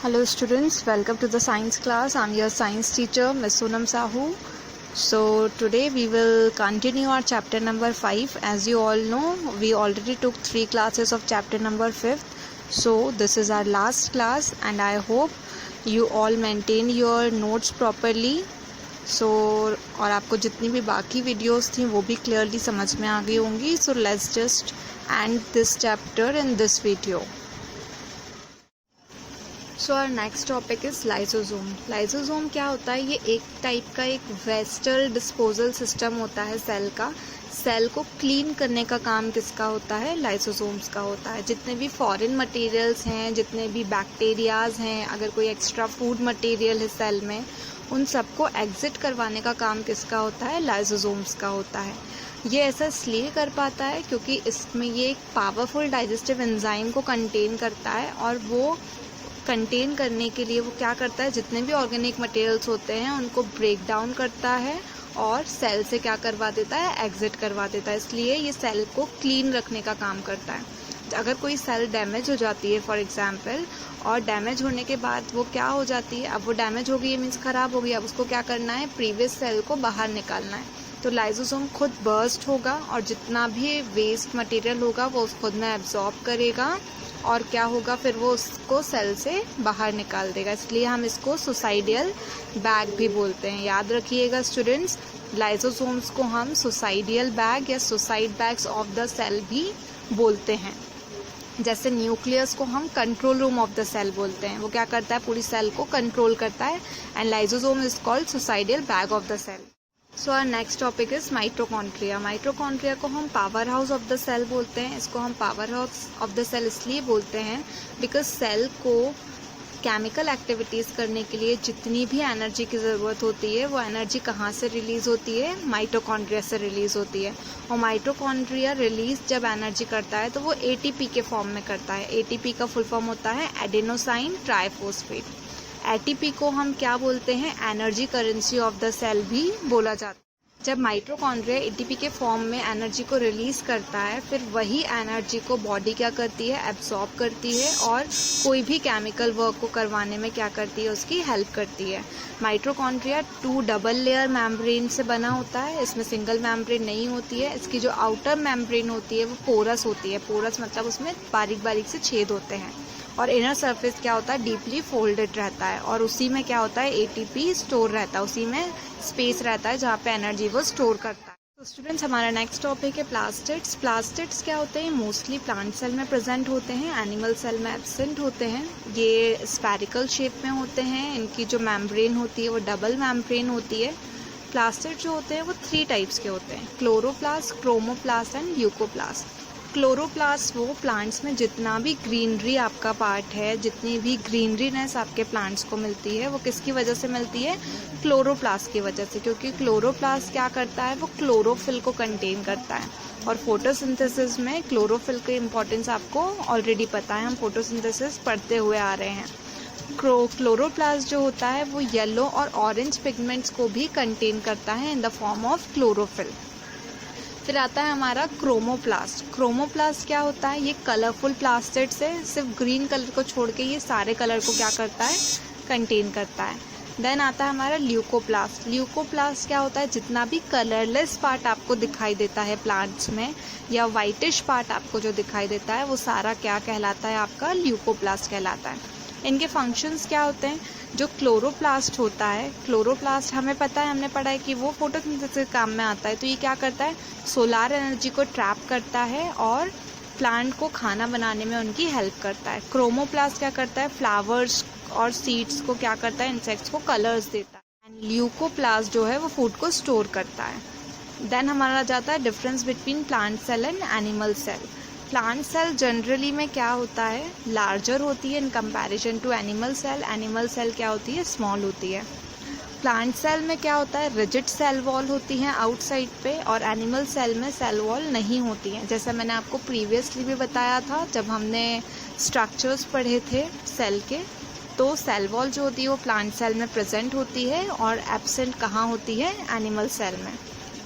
Hello students, welcome to the science class. I'm your science teacher, Ms. Sonam Sahu. So today we will continue our chapter number 5. As you all know, we already took 3 classes of chapter number 5. So this is our last class and I hope you all maintain your notes properly. So और आपको जितनी भी बाकी videos थी वो भी clearly समझ में आ गई होंगी. So let's just end this chapter in this video. So our next topic is lysosome. Lysosome क्या होता है? ये एक टाइप का एक वेस्टल डिस्पोजल सिस्टम होता है सेल का. सेल को क्लीन करने का काम किसका होता है? लाइसोसोम्स का होता है. जितने भी फॉरेन मटेरियल्स हैं, जितने भी बैक्टीरियाज हैं, अगर कोई एक्स्ट्रा फूड मटेरियल है सेल में, उन सबको एग्जिट करवाने का काम किसका होता है? लाइसोसोम्स का होता है. ये ऐसा इसलिए कर पाता है क्योंकि इसमें ये एक पावरफुल डाइजेस्टिव एंजाइम को कंटेन करता है और वो कंटेन करने के लिए वो क्या करता है, जितने भी ऑर्गेनिक मटेरियल्स होते हैं उनको ब्रेक डाउन करता है और सेल से क्या करवा देता है? एग्जिट करवा देता है. इसलिए ये सेल को क्लीन रखने का काम करता है. अगर कोई सेल डैमेज हो जाती है फॉर एग्जांपल, और डैमेज होने के बाद वो क्या हो जाती है, अब वो डैमेज हो गई है मीन्स ख़राब हो गई, अब उसको क्या करना है? प्रीवियस सेल को बाहर निकालना है. तो लाइसोसोम खुद बर्स्ट होगा और जितना भी वेस्ट मटेरियल होगा वो उस खुद में एब्जॉर्ब करेगा और क्या होगा, फिर वो उसको सेल से बाहर निकाल देगा. इसलिए हम इसको सुसाइडियल बैग भी बोलते हैं. याद रखिएगा स्टूडेंट्स, लाइसोसोम्स को हम सुसाइडियल बैग या suicide bags of the cell भी बोलते हैं. जैसे न्यूक्लियस को हम control room of the cell बोलते हैं. वो क्या करता है? पूरी सेल को कंट्रोल करता है. And lysosome is called suicidal bag of the cell. So our next topic is mitochondria. Mitochondria को हम powerhouse of the cell बोलते हैं. इसको हम powerhouse of the cell इसलिए बोलते हैं बिकॉज सेल को केमिकल एक्टिविटीज़ करने के लिए जितनी भी एनर्जी की ज़रूरत होती है वो एनर्जी कहाँ से रिलीज़ होती है? माइटोकॉन्ड्रिया से रिलीज़ होती है. और माइटोकॉन्ड्रिया रिलीज़ जब एनर्जी करता है तो वो एटीपी के फॉर्म में करता है. एटीपी का फुल फॉर्म होता है एडेनोसाइन ट्राइफॉस्फेट. एटीपी को हम क्या बोलते हैं? Energy currency of the cell भी बोला जाता है. जब माइटोकॉन्ड्रिया एटीपी के फॉर्म में एनर्जी को रिलीज़ करता है, फिर वही एनर्जी को बॉडी क्या करती है? एब्जॉर्ब करती है और कोई भी केमिकल वर्क को करवाने में क्या करती है? उसकी हेल्प करती है. माइटोकॉन्ड्रिया 2 डबल लेयर मेम्ब्रेन से बना होता है. इसमें सिंगल मेम्ब्रेन नहीं होती है. इसकी जो आउटर मेम्ब्रेन होती है वो पोरस होती है. पोरस मतलब उसमें बारीक बारीक से छेद होते हैं. और इनर सरफेस क्या होता है? डीपली फोल्डेड रहता है. और उसी में क्या होता है? एटीपी स्टोर रहता है. उसी में स्पेस रहता है जहाँ पे एनर्जी वो स्टोर करता है. तो स्टूडेंट्स, हमारा नेक्स्ट टॉपिक है प्लास्टिड्स. प्लास्टिड्स क्या होते हैं? मोस्टली प्लांट सेल में प्रेजेंट होते हैं, एनिमल सेल में एब्सेंट होते हैं. ये स्फेरिकल शेप में होते हैं. इनकी जो मेम्ब्रेन होती है वो डबल मेम्ब्रेन होती है. प्लास्टिड जो होते हैं वो 3 टाइप्स के होते हैं: chloroplast, chromoplast and leucoplast. Chloroplast वो प्लांट्स में जितना भी ग्रीनरी आपका पार्ट है, जितनी भी ग्रीनरीनेस आपके प्लांट्स को मिलती है वो किसकी वजह से मिलती है? क्लोरोप्लास्ट की वजह से. क्योंकि क्लोरोप्लास्ट क्या करता है? वो क्लोरोफिल को कंटेन करता है. और फोटोसिंथेसिस में क्लोरोफिल की इम्पोर्टेंस आपको ऑलरेडी पता है, हम फोटोसिंथेसिस पढ़ते हुए आ रहे हैं. क्लोरोप्लास्ट जो होता है वो येलो और ऑरेंज पिगमेंट्स को भी कंटेन करता है in the form of chlorophyll. फिर आता है हमारा क्रोमोप्लास्ट. क्रोमोप्लास्ट क्या होता है? ये कलरफुल प्लास्टिड से सिर्फ ग्रीन कलर को छोड़ के ये सारे कलर को क्या करता है? कंटेन करता है. देन आता है हमारा ल्यूकोप्लास्ट. ल्यूकोप्लास्ट क्या होता है? जितना भी कलरलेस पार्ट आपको दिखाई देता है प्लांट्स में या वाइटिश पार्ट आपको जो दिखाई देता है वो सारा क्या कहलाता है? आपका ल्यूकोप्लास्ट कहलाता है. इनके फंक्शंस क्या होते हैं? जो क्लोरोप्लास्ट होता है, क्लोरोप्लास्ट हमें पता है, हमने पढ़ा है कि वो फोटोसिंथेसिस काम में आता है. तो ये क्या करता है? सोलार एनर्जी को ट्रैप करता है और प्लांट को खाना बनाने में उनकी हेल्प करता है. क्रोमोप्लास्ट क्या करता है? फ्लावर्स और सीड्स को क्या करता है? इंसेक्ट्स को कलर्स देता है. एंड ल्यूकोप्लास्ट जो है वो फूड को स्टोर करता है. देन हमारा जाता है difference between plant cell and animal cell. Plant cell generally में क्या होता है? लार्जर होती है in comparison to animal cell. Animal cell क्या होती है? स्मॉल होती है. प्लांट सेल में क्या होता है? रिजिड सेल वॉल होती हैं आउटसाइड पे, और एनिमल सेल में सेल वॉल नहीं होती हैं. जैसा मैंने आपको प्रीवियसली भी बताया था जब हमने स्ट्रक्चर्स पढ़े थे सेल के, तो सेल वॉल जो होती है वो प्लांट सेल में प्रेजेंट होती है और एब्सेंट कहाँ होती है? एनिमल सेल में.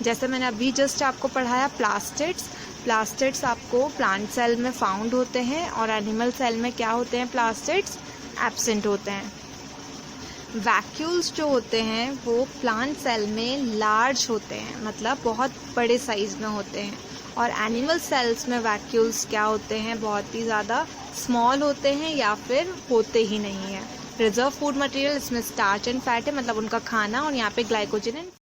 जैसे मैंने अभी जस्ट आपको पढ़ाया प्लास्टिड्स. प्लास्टिड्स आपको प्लांट सेल में फाउंड होते हैं और एनिमल सेल में क्या होते हैं? प्लास्टिड्स एब्सेंट होते हैं। वैक्यूल्स जो होते हैं वो प्लांट सेल में लार्ज होते हैं, मतलब बहुत बड़े साइज़ में होते हैं, और एनिमल सेल्स में वैक्यूल्स क्या होते हैं, बहुत ही ज़्यादा स्मॉल होते हैं या फिर होते ही नहीं है। रिजर्व फूड मटेरियल इसमें स्टार्च एंड फैट है, मतलब उनका खाना, और यहाँ पे ग्लाइकोजन एंड